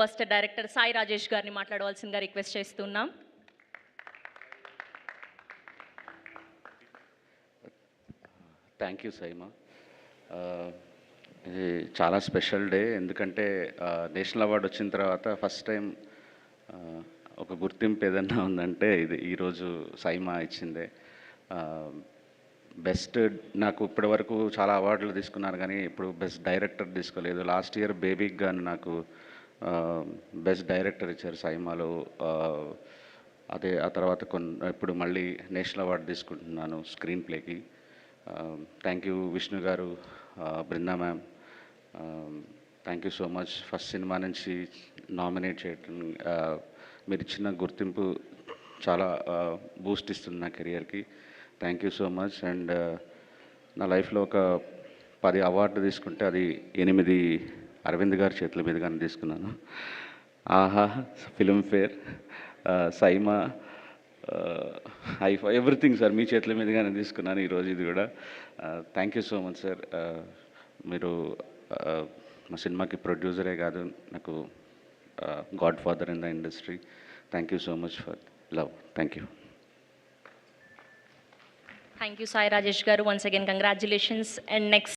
Buster director Sai Rajesh గారిని మాట్లాడవలసిందిగా request చేస్తున్నాం. Thank you SIIMA. ఇది చాలా స్పెషల్ డే, ఎందుకంటే నేషనల్ అవార్డు వచ్చిన తర్వాత ఫస్ట్ టైం ఒక గుర్తింపు ఏదన్నా ఉందంటే ఇది ఈరోజు సైమా ఇచ్చిందే. బెస్ట్ నాకు ఇప్పటి వరకు చాలా అవార్డులు తీసుకున్నారు, కానీ ఇప్పుడు బెస్ట్ డైరెక్టర్ తీసుకోలేదు. లాస్ట్ ఇయర్ బేబీకి కానీ నాకు బెస్ట్ డైరెక్టర్ ఇచ్చారు సైమాలో. అదే ఆ తర్వాత ఇప్పుడు మళ్ళీ నేషనల్ అవార్డు తీసుకుంటున్నాను స్క్రీన్ ప్లేకి. థ్యాంక్ యూ విష్ణు గారు, Brinda ma'am, thank you so much. First cinema నుంచి నామినేట్ చేయటం, మీరు ఇచ్చిన గుర్తింపు చాలా బూస్ట్ ఇస్తుంది నా కెరియర్కి. Thank you so much. And నా లైఫ్లో ఒక 10 అవార్డు తీసుకుంటే అది 8 అరవింద్ గారి చేతుల మీదుగానే తీసుకున్నాను. ఆహా, Filmfare, SIIMA, IIFA, everything sir మీ చేతుల మీదుగానే తీసుకున్నాను ఈరోజు ఇది కూడా. Thank you so much sir. మీరు మా సినిమాకి ప్రొడ్యూసరే కాదు, నాకు godfather in the industry. Thank you so much for love. Thank you. Thank you, Sai Rajesh garu. Once again, congratulations. And next.